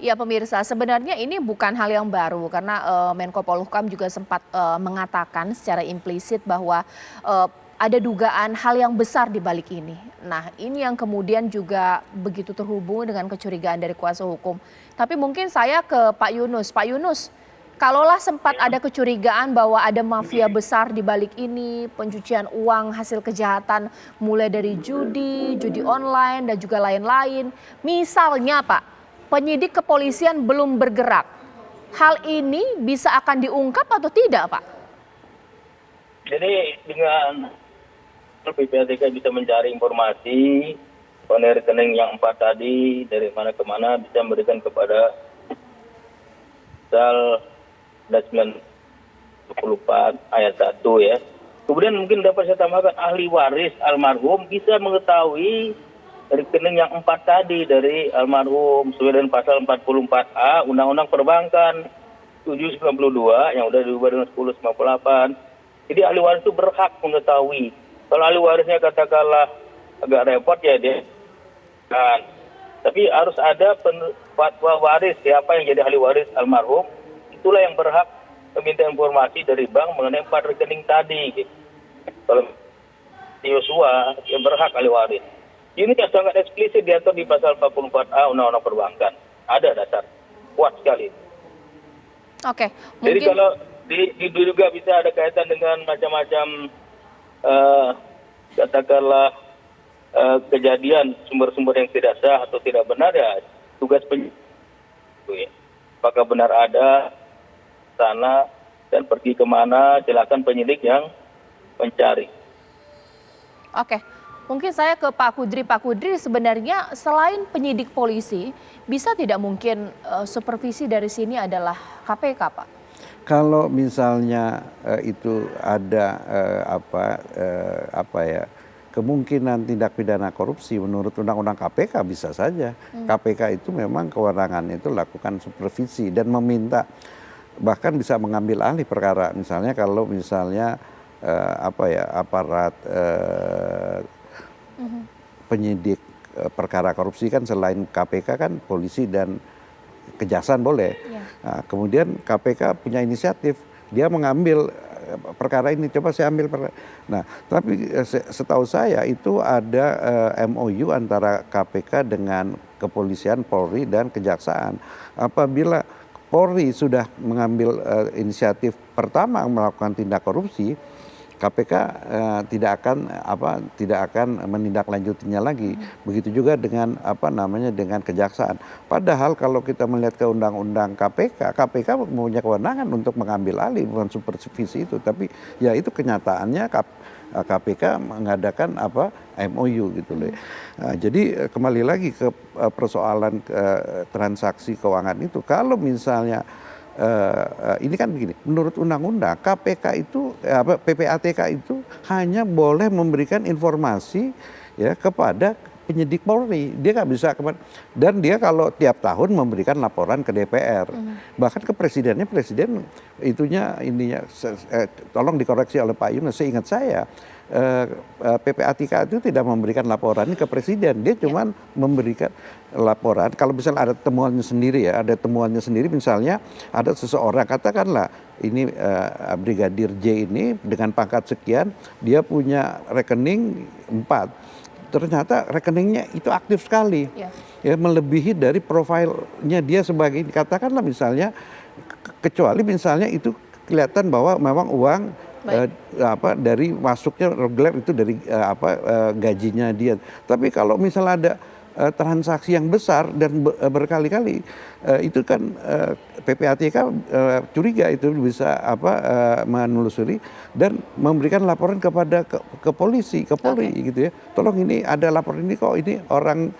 Ya pemirsa, sebenarnya ini bukan hal yang baru karena Menko Polhukam juga sempat mengatakan secara implisit bahwa ada dugaan hal yang besar di balik ini. Nah, ini yang kemudian juga begitu terhubung dengan kecurigaan dari kuasa hukum. Tapi mungkin saya ke Pak Yunus. Pak Yunus, kalaulah sempat ada kecurigaan bahwa ada mafia besar di balik ini, pencucian uang hasil kejahatan mulai dari judi, judi online dan juga lain-lain. Misalnya Pak, penyidik kepolisian belum bergerak. Hal ini bisa akan diungkap atau tidak, Pak? Jadi dengan PPATK bisa mencari informasi mengenai rekening yang 4 tadi dari mana ke mana bisa memberikan kepada pasal 924 ayat 1 ya. Kemudian mungkin dapat saya tambahkan ahli waris almarhum bisa mengetahui rekening yang 4 tadi dari almarhum sesuai dengan pasal 44A Undang-Undang Perbankan 792 yang sudah diubah dengan 1098. Jadi ahli waris itu berhak mengetahui. Kalau ahli warisnya katakanlah agak repot ya dia kan. Tapi harus ada fatwa waris siapa yang jadi ahli waris almarhum. Itulah yang berhak meminta informasi dari bank mengenai 4 rekening tadi. Gitu. Kalau Yosua yang berhak ahli waris. Ini yang sangat eksplisit diatur di pasal 44A Undang-Undang Perbankan. Ada dasar. Kuat sekali. Oke. Jadi kalau juga bisa ada kaitan dengan macam-macam katakanlah kejadian sumber-sumber yang tidak sah atau tidak benar ya tugas penyidik. Ya. Apakah benar ada sana dan pergi kemana silakan penyidik yang mencari. Oke. Mungkin saya ke Pak Kudri. Pak Kudri, sebenarnya selain penyidik polisi, bisa tidak mungkin supervisi dari sini adalah KPK, Pak? Kalau misalnya itu ada kemungkinan tindak pidana korupsi menurut Undang-Undang KPK bisa saja. KPK itu memang kewenangannya itu lakukan supervisi dan meminta bahkan bisa mengambil alih perkara. Misalnya kalau misalnya aparat penyidik perkara korupsi kan selain KPK kan polisi dan kejaksaan boleh. Ya. Nah, kemudian KPK punya inisiatif, dia mengambil perkara ini, coba saya ambil perkara. Nah, tapi setahu saya itu ada MOU antara KPK dengan kepolisian, Polri dan kejaksaan. Apabila Polri sudah mengambil inisiatif pertama melakukan tindak korupsi, KPK tidak akan menindaklanjutinya lagi. Begitu juga dengan dengan kejaksaan. Padahal kalau kita melihat ke undang-undang KPK, KPK punya kewenangan untuk mengambil alih bukan supervisi itu, tapi ya itu kenyataannya KPK mengadakan MOU gitu loh. Nah, jadi kembali lagi ke persoalan transaksi keuangan itu, kalau misalnya ini kan begini, menurut undang-undang KPK itu PPATK itu hanya boleh memberikan informasi ya kepada penyidik Polri. Dia nggak bisa dan dia kalau tiap tahun memberikan laporan ke DPR, bahkan ke presidennya, presiden tolong dikoreksi oleh Pak Yunus. Seingat saya PPATK itu tidak memberikan laporan ke presiden, dia cuma memberikan laporan kalau misalnya ada temuannya sendiri ya, ada temuannya sendiri, misalnya ada seseorang katakanlah ini Brigadir J ini dengan pangkat sekian dia punya rekening 4, ternyata rekeningnya itu aktif sekali, ya melebihi dari profilnya dia sebagai katakanlah misalnya, kecuali misalnya itu kelihatan bahwa memang uang dari masuknya reguler itu dari gajinya dia. Tapi kalau misalnya ada transaksi yang besar dan berkali-kali, itu kan PPATK curiga itu bisa menelusuri dan memberikan laporan kepada ke polisi, ke Polri gitu ya. Tolong ini ada laporan ini kok ini orang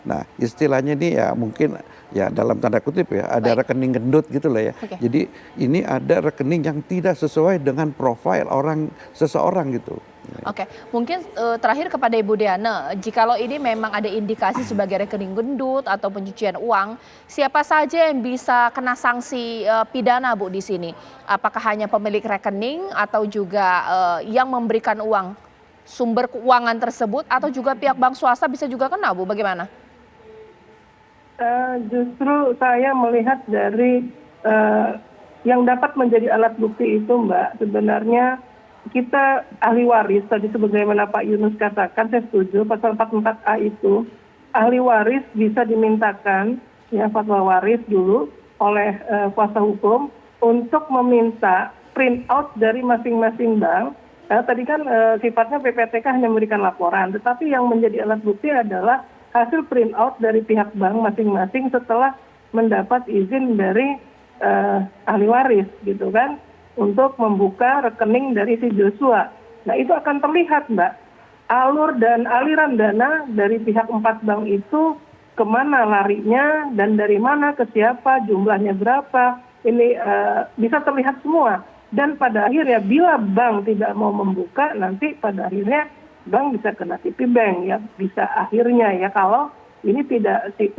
nah istilahnya ini ya mungkin ya dalam tanda kutip ya ada rekening gendut gitu lah ya. Jadi ini ada rekening yang tidak sesuai dengan profil seseorang gitu. Oke, mungkin terakhir kepada Ibu Diana, jikalau ini memang ada indikasi sebagai rekening gendut atau pencucian uang, siapa saja yang bisa kena sanksi pidana Bu di sini? Apakah hanya pemilik rekening atau juga yang memberikan uang? Sumber keuangan tersebut atau juga pihak bank swasta bisa juga kena Bu, bagaimana? Justru saya melihat dari yang dapat menjadi alat bukti itu, Mbak, sebenarnya kita ahli waris, tadi sebagaimana Pak Yunus katakan, saya setuju, pasal 44A itu, ahli waris bisa dimintakan, ya fatwa waris dulu, oleh kuasa hukum, untuk meminta print out dari masing-masing bank. Tadi kan sifatnya PPTK hanya memberikan laporan, tetapi yang menjadi alat bukti adalah hasil print out dari pihak bank masing-masing setelah mendapat izin dari ahli waris gitu kan, untuk membuka rekening dari si Joshua. Nah itu akan terlihat, Mbak, alur dan aliran dana dari pihak 4 bank itu kemana larinya dan dari mana ke siapa, jumlahnya berapa, ini bisa terlihat semua. Dan pada akhirnya bila bank tidak mau membuka, nanti pada akhirnya bank bisa kena tipi bank, ya bisa akhirnya, ya kalau ini tidak si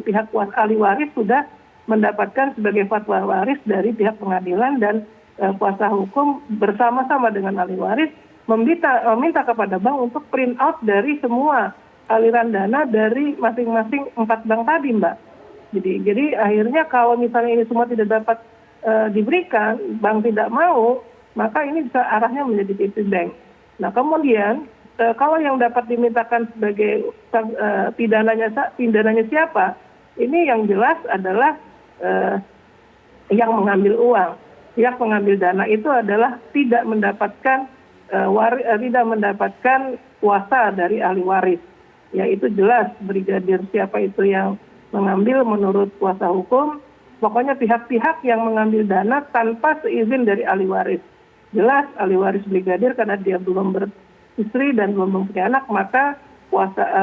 pihak kuasa ahli waris sudah mendapatkan sebagai fatwa waris dari pihak pengadilan, dan kuasa hukum bersama-sama dengan ahli waris meminta kepada bank untuk print out dari semua aliran dana dari masing-masing 4 bank tadi, Mbak. Jadi akhirnya kalau misalnya ini semua tidak dapat diberikan, bank tidak mau, maka ini bisa arahnya menjadi tipi bank. Nah kemudian kalau yang dapat dimintakan sebagai pidananya siapa, ini yang jelas adalah yang mengambil uang. Pihak pengambil dana itu adalah tidak mendapatkan kuasa dari ahli waris. Ya itu jelas brigadir siapa itu yang mengambil menurut kuasa hukum. Pokoknya pihak-pihak yang mengambil dana tanpa seizin dari ahli waris. Jelas ahli waris brigadir karena dia belum beristri dan belum mempunyai anak, maka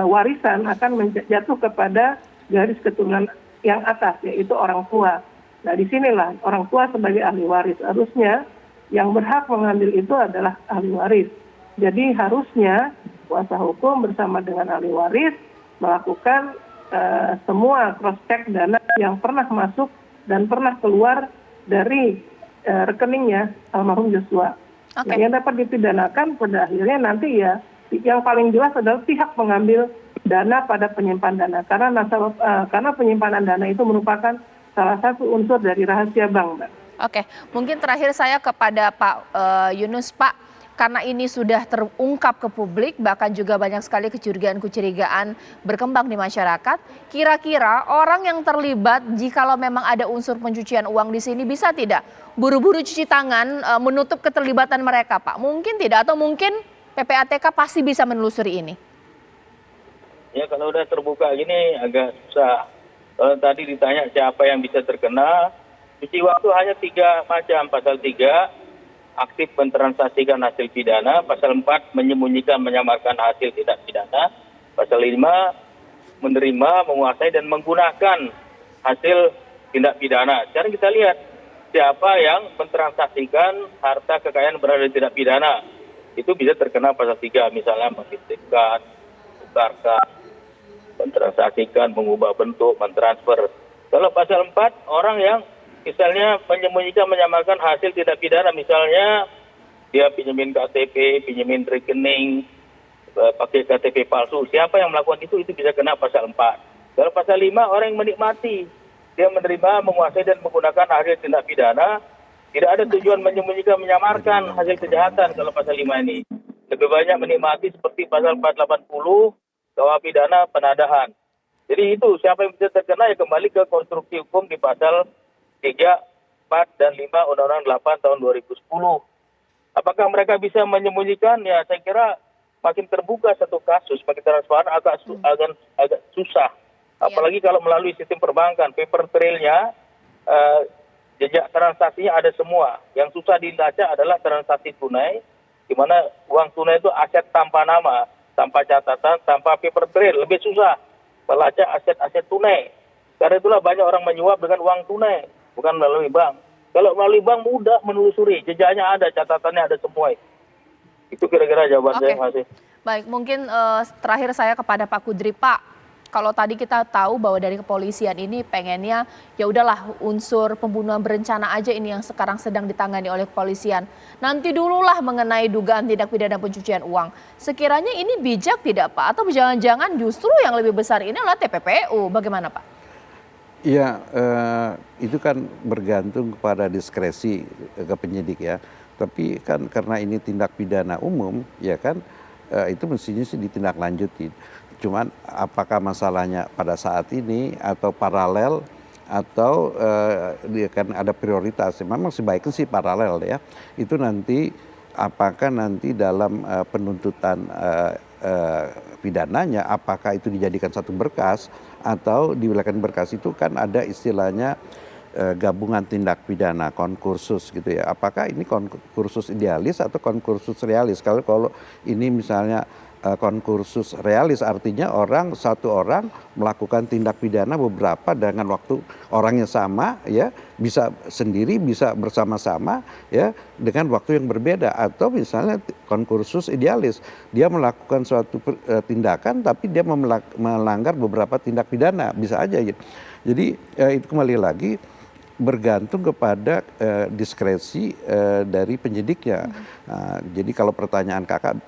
warisan akan jatuh kepada garis keturunan yang atas, yaitu orang tua. Nah disinilah orang tua sebagai ahli waris. Harusnya yang berhak mengambil itu adalah ahli waris. Jadi harusnya kuasa hukum bersama dengan ahli waris melakukan semua cross check dana yang pernah masuk dan pernah keluar dari rekeningnya almarhum Joshua. Okay. Nah, yang dapat dipidanakan pada akhirnya nanti ya yang paling jelas adalah pihak pengambil dana pada penyimpan dana, karena penyimpanan dana itu merupakan salah satu unsur dari rahasia bank, Mbak. Oke, mungkin terakhir saya kepada Pak Yunus, Pak. Karena ini sudah terungkap ke publik, bahkan juga banyak sekali kecurigaan-kecurigaan berkembang di masyarakat. Kira-kira orang yang terlibat, jikalau memang ada unsur pencucian uang di sini, bisa tidak buru-buru cuci tangan menutup keterlibatan mereka, Pak? Mungkin tidak, atau mungkin PPATK pasti bisa menelusuri ini? Ya kalau udah terbuka gini agak susah. Kalau tadi ditanya siapa yang bisa terkena, cuci uang itu hanya 3 macam. Pasal 3, aktif mentransaksikan hasil pidana. Pasal 4, menyembunyikan menyamarkan hasil tidak pidana. Pasal 5, menerima, menguasai dan menggunakan hasil tindak pidana. Sekarang kita lihat siapa yang mentransaksikan harta kekayaan berada di tindak pidana. Itu bisa terkena pasal 3, misalnya mengirimkan, tukarkan, mentransaksikan, mengubah bentuk, mentransfer. Kalau pasal 4, orang yang misalnya menyembunyikan menyamarkan hasil tindak pidana, misalnya dia pinjemin KTP, pinjemin rekening, pakai KTP palsu. Siapa yang melakukan itu bisa kena pasal 4. Kalau pasal 5, orang yang menikmati, dia menerima, menguasai dan menggunakan hasil tindak pidana, tidak ada tujuan menyembunyikan menyamarkan hasil kejahatan. Kalau pasal 5 ini lebih banyak menikmati seperti pasal 480 KUH pidana penadahan. Jadi itu siapa yang bisa terkena ya kembali ke konstruksi hukum di pasal 3, 4, dan 5 Undang-Undang 8 tahun 2010. Apakah mereka bisa menyembunyikan? Ya saya kira makin terbuka satu kasus, makin transparan agak susah. Apalagi kalau melalui sistem perbankan, paper trail-nya, jejak transaksinya ada semua. Yang susah dilacak adalah transaksi tunai, di mana uang tunai itu aset tanpa nama, tanpa catatan, tanpa paper trail. Lebih susah melacak aset-aset tunai. Karena itulah banyak orang menyuap dengan uang tunai, bukan melalui bank. Kalau melalui bank mudah menelusuri, jejaknya ada, catatannya ada semua. Itu kira-kira jawaban saya masih. Baik, mungkin terakhir saya kepada Pak Kudri. Pak, kalau tadi kita tahu bahwa dari kepolisian ini pengennya ya udahlah unsur pembunuhan berencana aja ini yang sekarang sedang ditangani oleh kepolisian. Nanti dululah mengenai dugaan tindak pidana pencucian uang. Sekiranya ini bijak tidak Pak? Atau jangan-jangan justru yang lebih besar ini adalah TPPU, bagaimana Pak? Ya, itu kan bergantung kepada diskresi ke penyidik ya. Tapi kan karena ini tindak pidana umum, ya kan, itu mestinya sih ditindaklanjuti. Cuman apakah masalahnya pada saat ini atau paralel atau dia kan ada prioritas. Memang sebaiknya sih paralel ya. Itu nanti apakah nanti dalam penuntutan pidananya apakah itu dijadikan satu berkas atau di wilayah berkas itu kan ada istilahnya gabungan tindak pidana konkursus gitu ya. Apakah ini konkursus idealis atau konkursus realis? Kalau ini misalnya konkursus realis artinya satu orang melakukan tindak pidana beberapa dengan waktu orang yang sama ya, bisa sendiri bisa bersama-sama ya dengan waktu yang berbeda. Atau misalnya konkursus idealis, dia melakukan suatu tindakan tapi dia melanggar beberapa tindak pidana, bisa aja gitu. Jadi itu kembali lagi bergantung kepada diskresi dari penyidiknya. Jadi kalau pertanyaan kakak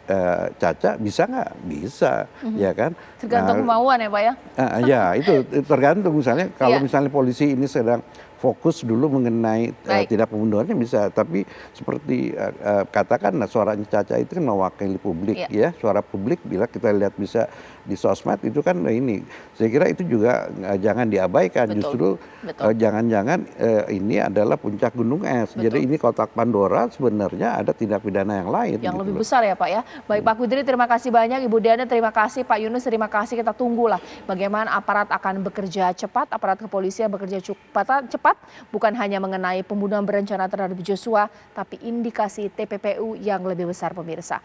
Caca bisa nggak? Bisa, ya kan? Tergantung kemauan ya Pak ya? Ya itu tergantung misalnya kalau misalnya polisi ini sedang fokus dulu mengenai tindak pembunuhannya bisa, tapi seperti katakan suaranya Caca itu kan mewakili publik ya, suara publik bila kita lihat bisa di sosmed itu kan ini, saya kira itu juga jangan diabaikan. Justru jangan-jangan ini adalah puncak gunung es. Jadi ini kotak Pandora sebenarnya ada tindak pidana yang lain. Yang lebih besar ya Pak ya. Baik Pak Kudri terima kasih banyak, Ibu Diana terima kasih, Pak Yunus terima kasih. Kita tunggulah bagaimana aparat akan bekerja cepat, aparat kepolisian bekerja cepat, bukan hanya mengenai pembunuhan berencana terhadap Joshua, tapi indikasi TPPU yang lebih besar pemirsa.